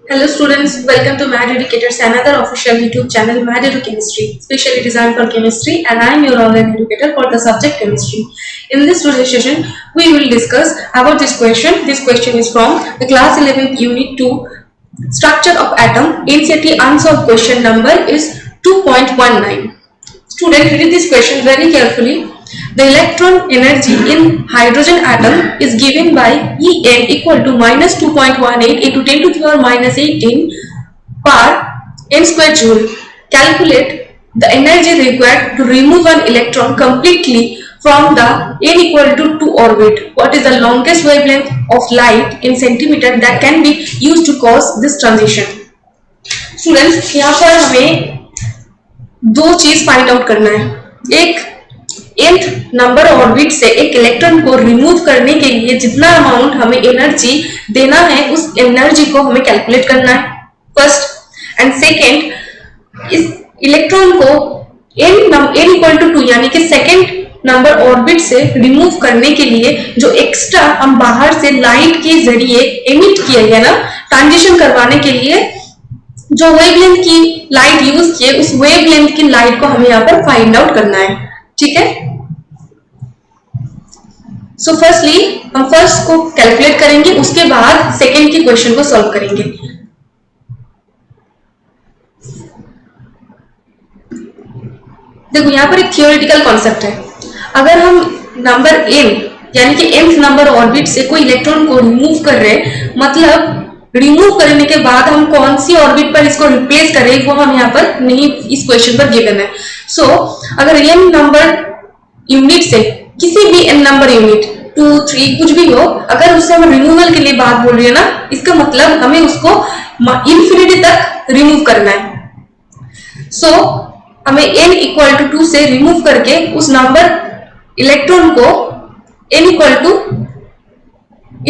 Hello students, welcome to Mad Educators, another official YouTube channel Mad Edu Chemistry, specially designed for chemistry, and I am your online educator for the subject chemistry. In this today's session, we will discuss about this question. This question is from the class 11th unit 2, structure of atom. NCERT unsolved question number is 2.19. Student, read this question very carefully. The electron energy in hydrogen atom is given by En equal to minus 2.18 into 10 to the power minus 18 per n square joule. Calculate the energy required to remove an electron completely from the n equal to 2 orbit. What is the longest wavelength of light in centimeter that can be used to cause this transition? Students, यहाँ पर हमें दो चीज find out करना है. एक nth number orbit से एक इलेक्ट्रॉन को रिमूव करने के लिए जितना अमाउंट हमें एनर्जी देना है उस एनर्जी को हमें कैलकुलेट करना है फर्स्ट. एंड सेकेंड, इस इलेक्ट्रॉन को n इक्वल टू 2 यानी कि सेकेंड नंबर ऑर्बिट से रिमूव करने के लिए जो एक्स्ट्रा हम बाहर से लाइट के जरिए एमिट किया गया ना, ट्रांजिशन करवाने के लिए जो वेवलेंथ की लाइट यूज किए उस वेवलेंथ की लाइट को हमें यहाँ पर फाइंड आउट करना है. ठीक है. सो फर्स्टली हम फर्स्ट को कैलकुलेट करेंगे, उसके बाद सेकेंड की क्वेश्चन को सॉल्व करेंगे. देखो यहाँ पर एक थियोरेटिकल कॉन्सेप्ट है. अगर हम नंबर n यानी कि nth नंबर ऑर्बिट से कोई इलेक्ट्रॉन को रिमूव कर रहे हैं, मतलब रिमूव करने के बाद हम कौन सी ऑर्बिट पर इसको रिप्लेस करें वो हम यहाँ पर नहीं इस क्वेश्चन पर गिवन है. सो अगर n नंबर यूनिट से किसी भी n नंबर यूनिट 2, 3 कुछ भी हो, अगर उससे हम रिमूवल के लिए बात बोल रहे हैं ना, इसका मतलब हमें उसको इंफिनिटी तक रिमूव करना है. सो हमें n इक्वल टू 2 से रिमूव करके उस नंबर इलेक्ट्रॉन को n इक्वल टू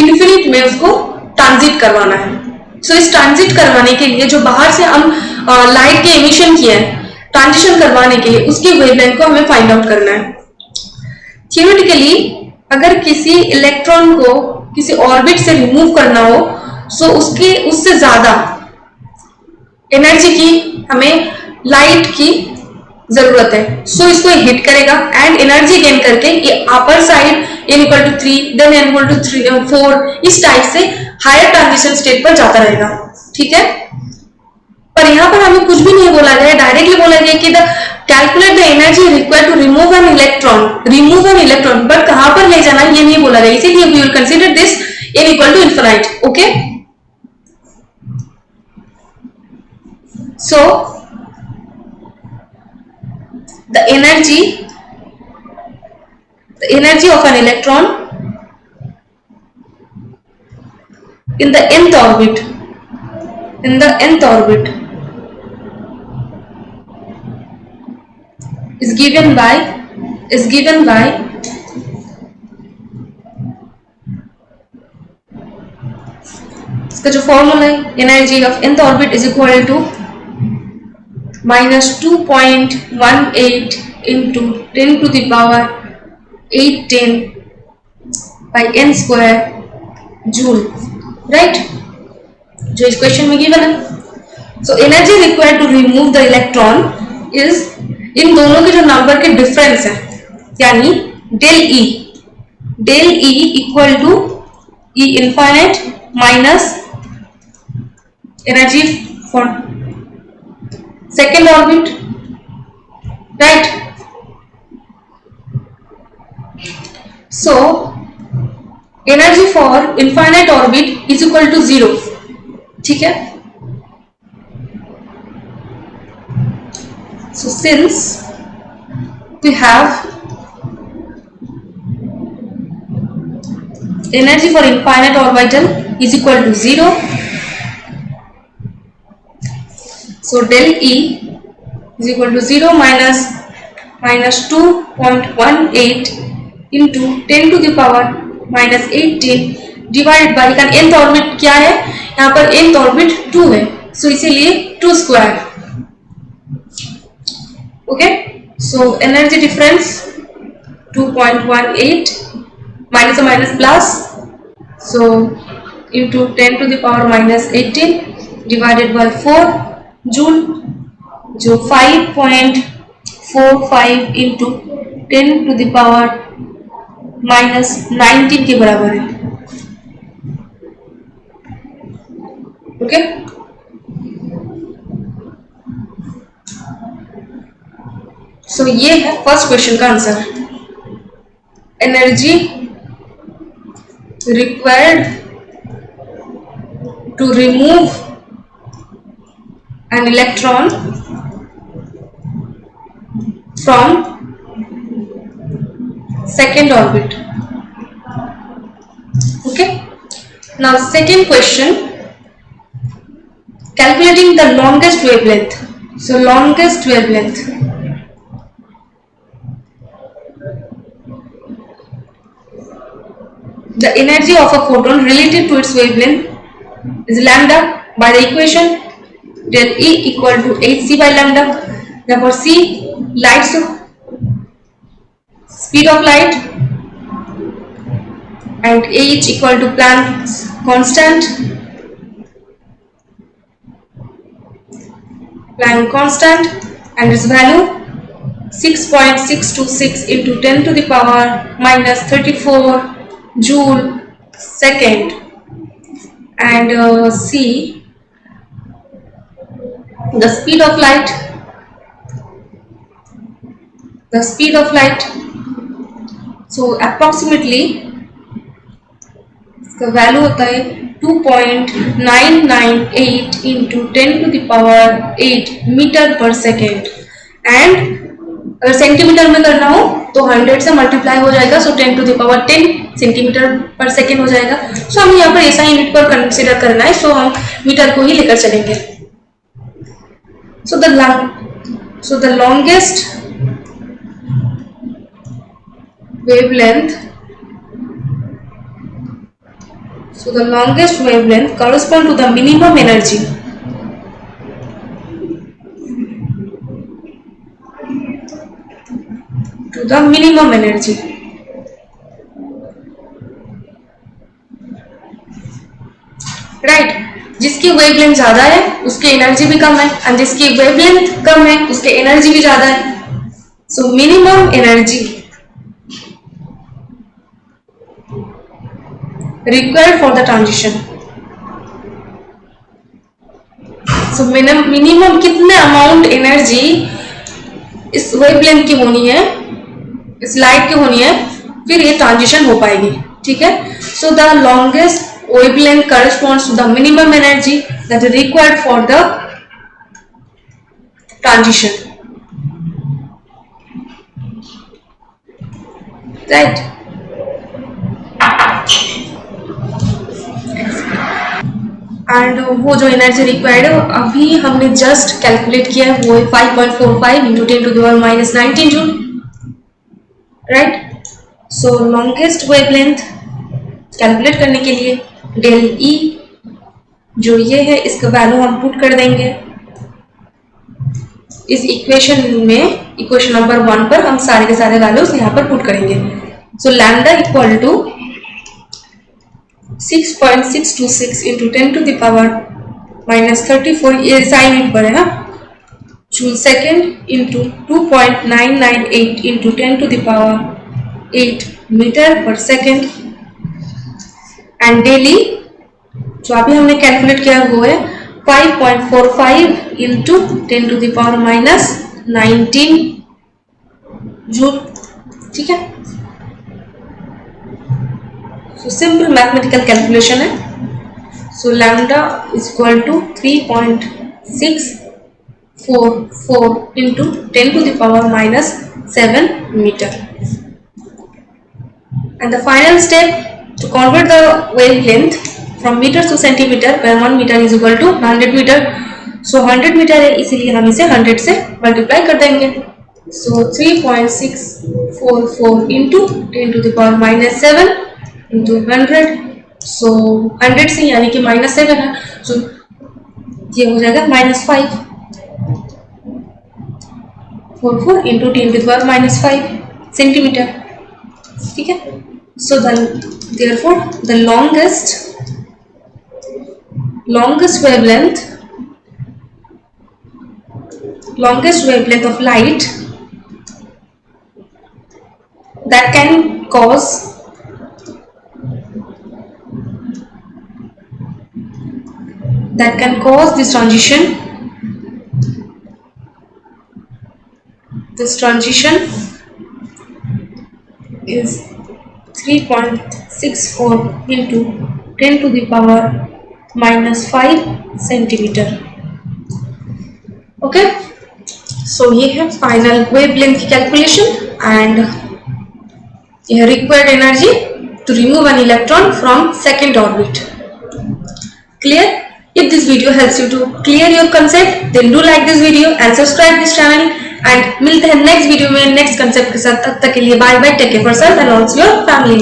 इंफिनिट में उसको ट्रांजिट करवाना है. सो इस ट्रांजिट करवाने के लिए जो बाहर से हम लाइट के एमिशन किए हैं, ट्रांजिशन करवाने के लिए उसकी वेवलेंथ को हमें फाइंड आउट करना है. थियोरेटिकली अगर किसी इलेक्ट्रॉन को किसी ऑर्बिट से रिमूव करना हो, सो उससे ज्यादा एनर्जी की हमें लाइट की जरूरत है. सो इसको हिट करेगा एंड एनर्जी गेन करके ये upper side n equal to 3 then n equal to 4 इस टाइप से हायर ट्रांजिशन स्टेट पर जाता रहेगा. ठीक है. पर यहाँ पर हमें कुछ भी नहीं बोला गया, डायरेक्टली बोला गया कि the calculate the energy required to remove an electron, but कहां पर ले जाना ये नहीं बोला गया. इसीलिए we will consider this n equal to infinite. Okay. So the energy of an electron in the nth orbit is given by इसका जो फॉर्मूला है, energy of nth orbit is equal to minus 2.18 into 10 to the power 18 by n square joule, right? जो इस question में given है. So energy required to remove the electron is इन दोनों के जो नंबर के डिफरेंस है, यानी del E equal to E infinite minus energy for second orbit, right? So energy for infinite orbit is equal to 0. ठीक है. So since we have energy for infinite orbital is equal to 0, so del E is equal to 0 minus 2.18 into 10 to the power minus 18 divided by nth orbit क्या है, यहाँ पर nth orbit 2 है, सो इसीलिए 2 square. Okay. So energy difference 2.18 minus plus, so into 10 to the power minus 18 divided by 4 joule, जो 5.45 into 10⁻⁻19 के बराबर है। ओके, सो ये है फर्स्ट क्वेश्चन का answer. Energy required to remove an electron from second orbit. Okay, now second question, calculating the longest wavelength. So longest wavelength, the energy of a photon relative to its wavelength is lambda by the equation del E equal to hc by lambda. Therefore c, light speed of light, and h equal to Planck's constant, and its value 6.626 into 10⁻⁻34 joule second, and c, the speed of light, so approximately इसका value होता है 2.998 into 10⁸ metre per second, and अगर centimetre में करना हो तो 100 से multiply हो जाएगा, सो 10⁻10 सेंटीमीटर पर सेकेंड हो जाएगा। सो हमें यहाँ पर ऐसा यूनिट पर कंसीडर करना है, सो हम मीटर को ही लेकर चलेंगे। So the longest wavelength correspond to the minimum energy. Right, जिसकी वेवलेंथ ज्यादा है उसकी एनर्जी भी कम है, और जिसकी वेवलेंथ कम है उसकी एनर्जी भी ज्यादा है। So minimum energy required for the transition. So minimum कितने अमाउंट एनर्जी इस वेवलेंथ की होनी है, इस लाइट की होनी है, फिर ये ट्रांजिशन हो पाएगी। ठीक है, so the longest wavelength corresponds to the minimum energy that is required for the transition. Right. And वो जो एनर्जी रिक्वायर्ड है अभी हमने जस्ट कैलकुलेट किया है, वो है 5.45 into 10⁻⁻19 जूल। राइट, सो लॉन्गेस्ट वेवलेंथ कैलकुलेट करने के लिए डेल ई जो ये है इसका वैल्यू हम पुट कर देंगे इस इक्वेशन में, इक्वेशन नंबर 1 पर हम सारे के सारे वैल्यूज यहाँ पर पुट करेंगे। So lambda equal to 6.626 into 10⁻⁻34, ये साइन यूनिट पर है ना, joule second into 2.998 into 10⁸ metre per second, and del E जो अभी हमने कैलकुलेट किया वो है 5.45 into 10⁻⁻19 जूल। ठीक है, so simple mathematical calculation है। so lambda is equal to 3.644 into 10⁻⁻7 meter, and the final step to convert the wavelength from meters to centimeter, where 1 meter is equal to 100 meter. so 100 meter है, इसीलिए हम इसे 100 से multiply कर देंगे। so 3.644 into 10⁻⁻7 into 100, so 100 से यानी कि -7 है, so ये हो जाएगा -5, 44 into 10⁻⁻5 सेंटीमीटर। ठीक है, so therefore the longest wavelength longest wavelength of light that can cause this transition. This transition is 3.64 into 10 to the power minus 5 centimetre. Okay, so ये है फाइनल वेवलेंथ की कैलकुलेशन एंड यह required energy to remove an electron from second orbit. Clear? If this video helps you to clear your concept, then do like this video and subscribe this channel. And मिलते हैं next video में next concept के साथ. तब तक के लिए bye bye. Take care for self and also your family.